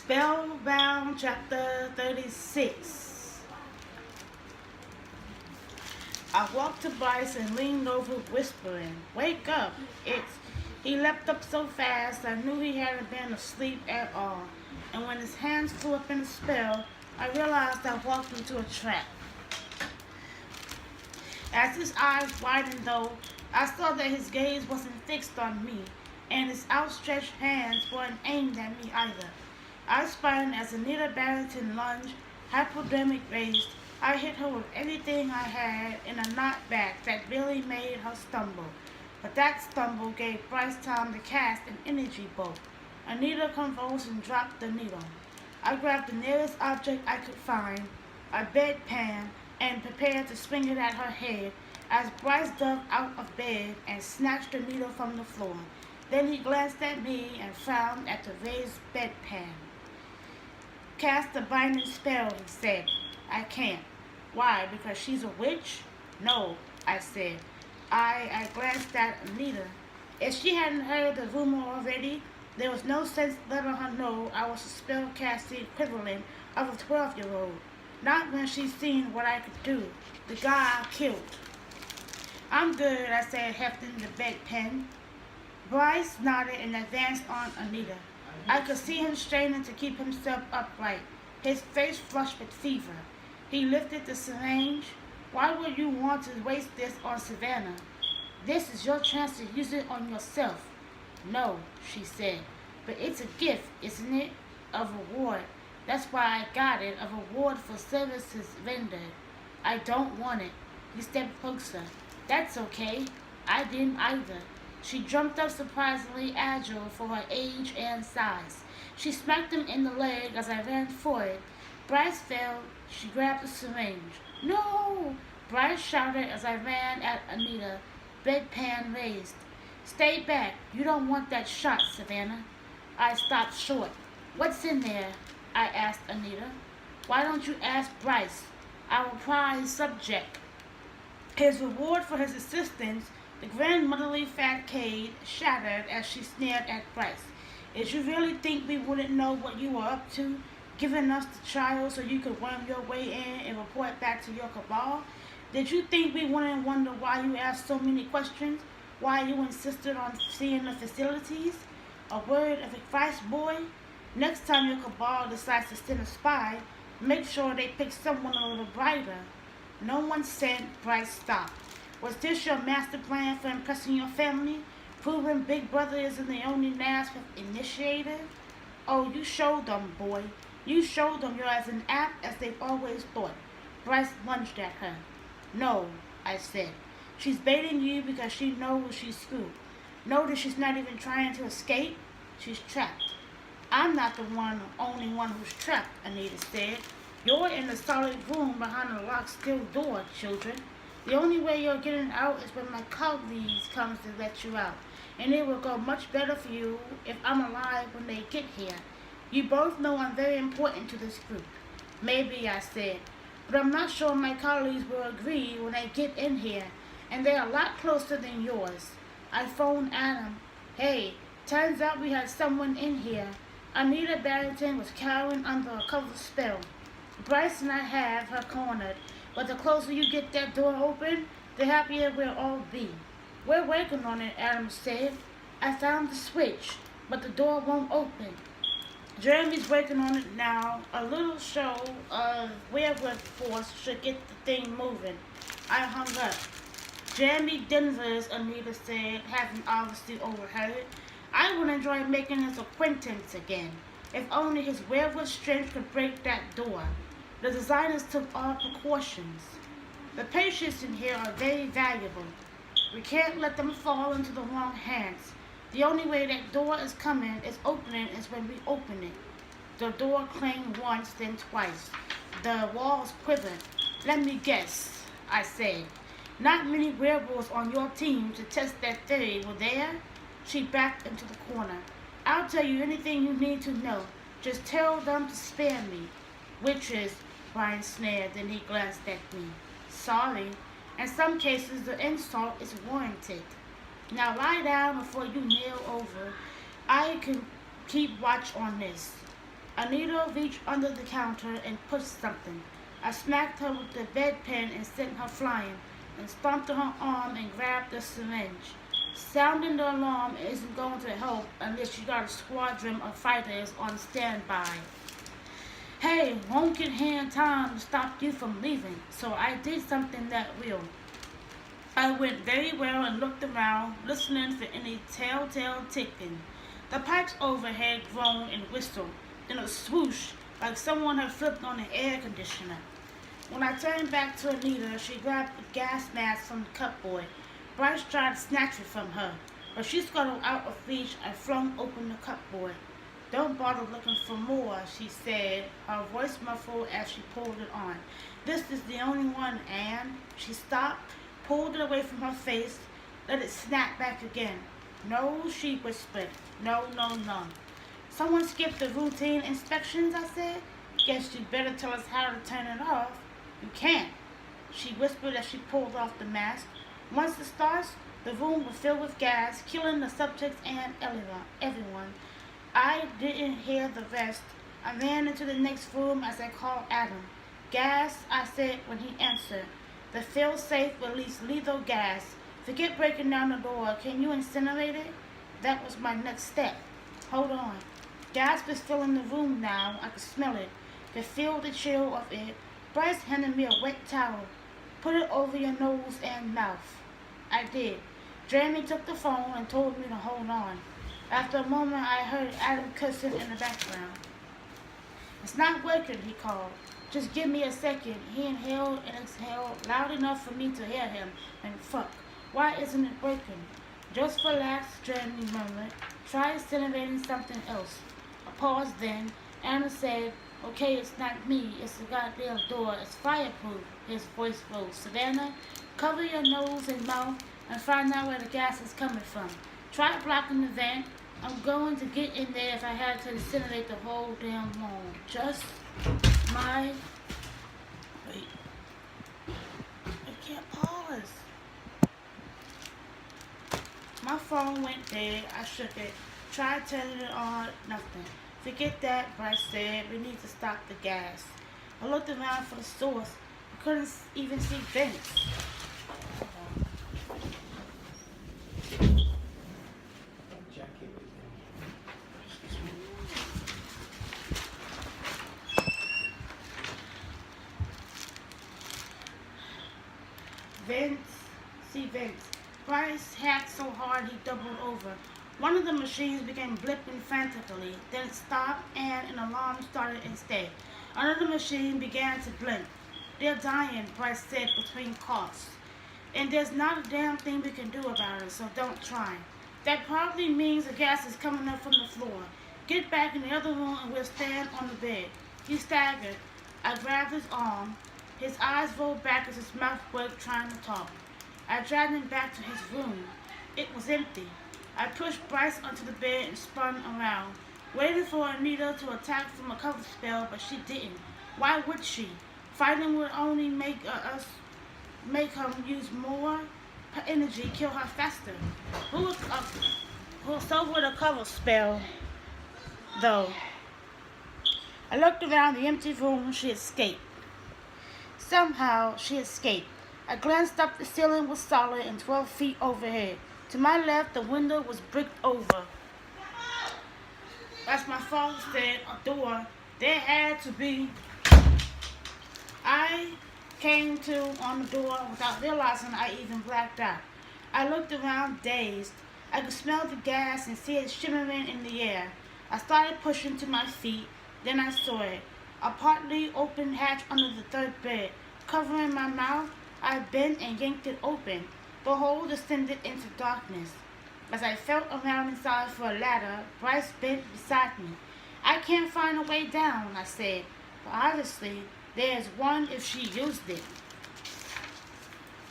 Spellbound, chapter 36. I walked to Bryce and leaned over, whispering, "Wake up! It's." He leapt up so fast I knew he hadn't been asleep at all, and when his hands flew up in a spell, I realized I walked into a trap. As his eyes widened, though, I saw that his gaze wasn't fixed on me, and his outstretched hands weren't aimed at me either. I spun as Anita Barrington lunged, hypodermic raised. I hit her with everything I had in a knockback that really made her stumble. But that stumble gave Bryce time to cast an energy bolt. Anita convulsed and dropped the needle. I grabbed the nearest object I could find, a bedpan, and prepared to swing it at her head as Bryce dug out of bed and snatched the needle from the floor. Then he glanced at me and frowned at the raised bedpan. "Cast a binding spell," he said. "I can't." "Why, because she's a witch?" "No," I said. I glanced at Anita. If she hadn't heard the rumor already, there was no sense letting her know I was the spellcasting equivalent of a 12-year-old. Not when she'd seen what I could do. The guy I killed. "I'm good," I said, hefting the bedpan. Bryce nodded and advanced on Anita. I could see him straining to keep himself upright, his face flushed with fever. He lifted the syringe. "Why would you want to waste this on Savannah? This is your chance to use it on yourself." "No," she said, "but it's a gift, isn't it? A reward. That's why I got it, a reward for services rendered." "I don't want it." He stepped closer. "That's okay. I didn't either." She jumped up surprisingly agile for her age and size. She smacked him in the leg as I ran forward. Bryce fell. She grabbed the syringe. "No!" Bryce shouted as I ran at Anita, bedpan raised. "Stay back. You don't want that shot, Savannah." I stopped short. "What's in there?" I asked Anita. "Why don't you ask Bryce, our prize subject?" His reward for his assistance, the grandmotherly fat Cade, shattered as she sneered at Bryce. "Did you really think we wouldn't know what you were up to, giving us the trial so you could worm your way in and report back to your cabal? Did you think we wouldn't wonder why you asked so many questions, why you insisted on seeing the facilities? A word of advice, boy? Next time your cabal decides to send a spy, make sure they pick someone a little brighter." "No one sent." Bryce stopped. "Was this your master plan for impressing your family? Proving Big Brother isn't the only Nazareth initiative? Oh, you showed them, boy. You showed them you're as inept as they've always thought." Bryce lunged at her. "No," I said. "She's baiting you because she knows she's screwed. Notice she's not even trying to escape. She's trapped." "I'm not the only one who's trapped," Anita said. "You're in the solid room behind the locked steel door, children. The only way you're getting out is when my colleagues comes to let you out, and it will go much better for you if I'm alive when they get here. You both know I'm very important to this group." "Maybe," I said, "but I'm not sure my colleagues will agree when they get in here, and they're a lot closer than yours." I phoned Adam. "Hey, turns out we had someone in here." Anita Barrington was cowering under a cover spell. "Bryce and I have her cornered, but the closer you get that door open, the happier we'll all be." "We're working on it," Adam said. "I found the switch, but the door won't open." "Jeremy's working on it now. A little show of werewolf force should get the thing moving." I hung up. "Jeremy Denver's," Anita said, having obviously overheard. "I would enjoy making his acquaintance again. If only his werewolf strength could break that door." The designers took all precautions. "The patients in here are very valuable. We can't let them fall into the wrong hands. The only way that door is opening is when we open it." The door clanged once, then twice. The walls quivered. "Let me guess," I said. "Not many werewolves on your team to test that theory, were there?" She backed into the corner. "I'll tell you anything you need to know. Just tell them to spare me." "Witches," Brian snared, then he glanced at me. "Sorry. In some cases, the insult is warranted. Now lie down before you kneel over. I can keep watch on this." Anita reached under the counter and pushed something. I smacked her with the bedpan and sent her flying, and stomped on her arm and grabbed the syringe. Sounding the alarm isn't going to help unless you got a squadron of fighters on standby. Hey, won't get hand time to stop you from leaving, so I did something that will. I went very well and looked around, listening for any telltale ticking. The pipes overhead groaned and whistled, then a swoosh, like someone had flipped on an air conditioner. When I turned back to Anita, she grabbed the gas mask from the cupboard. Bryce tried to snatch it from her, but she scuttled out of reach and flung open the cupboard. Don't bother looking for more, she said, her voice muffled as she pulled it on. This is the only one, Anne. She stopped, pulled it away from her face, let it snap back again. No, she whispered. No, no, no. Someone skipped the routine inspections, I said. Guess you'd better tell us how to turn it off. You can't, she whispered as she pulled off the mask. Once it starts, the room will fill with gas, killing the subjects and everyone. I didn't hear the rest. I ran into the next room as I called Adam. Gas, I said when he answered. The fail-safe released lethal gas. Forget breaking down the door. Can you incinerate it? That was my next step. Hold on. Gas was filling the room now. I could smell it. Could feel the chill of it. Bryce handed me a wet towel. Put it over your nose and mouth. I did. Jeremy took the phone and told me to hold on. After a moment, I heard Adam cussing in the background. It's not working, he called. Just give me a second. He inhaled and exhaled loud enough for me to hear him. And fuck, why isn't it working? Just relax, Jeremy murmured. Try incinerating something else. A pause then. Anna said, okay, it's not me. It's the goddamn door. It's fireproof. His voice rose. Savannah, cover your nose and mouth and find out where the gas is coming from. Try blocking the vent. I'm going to get in there if I had to incinerate the whole damn room. Just my... Wait. I can't pause. My phone went dead. I shook it. Tried turning it on. Nothing. Forget that, Bryce said. We need to stop the gas. I looked around for the source. I couldn't even see vents. Vents. See vents. Bryce hacked so hard he doubled over. One of the machines began blipping frantically. Then it stopped and an alarm started instead. Another machine began to blink. They're dying, Bryce said between coughs. And there's not a damn thing we can do about it, so don't try. That probably means the gas is coming up from the floor. Get back in the other room and we'll stand on the bed. He staggered. I grabbed his arm. His eyes rolled back as his mouth worked trying to talk. I dragged him back to his room. It was empty. I pushed Bryce onto the bed and spun around, waiting for Anita to attack from a cover spell, but she didn't. Why would she? Fighting would only make her use more energy, kill her faster. So would a cover spell, though. I looked around the empty room and she escaped. Somehow, she escaped. I glanced up. The ceiling was solid and 12 feet overhead. To my left, the window was bricked over. As my father said, a door. There had to be. I came to on the door without realizing I even blacked out. I looked around dazed. I could smell the gas and see it shimmering in the air. I started pushing to my feet. Then I saw it. A partly open hatch under the third bed. Covering my mouth, I bent and yanked it open. The hole descended into darkness. As I felt around inside for a ladder, Bryce bent beside me. I can't find a way down, I said. But obviously, there's one if she used it.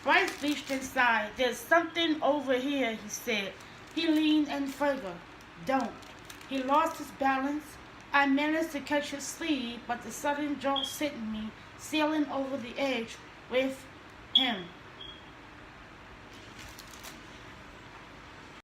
Bryce reached inside. There's something over here, he said. He leaned in further. Don't. He lost his balance. I managed to catch his sleeve, but the sudden jolt sent me sailing over the edge with him.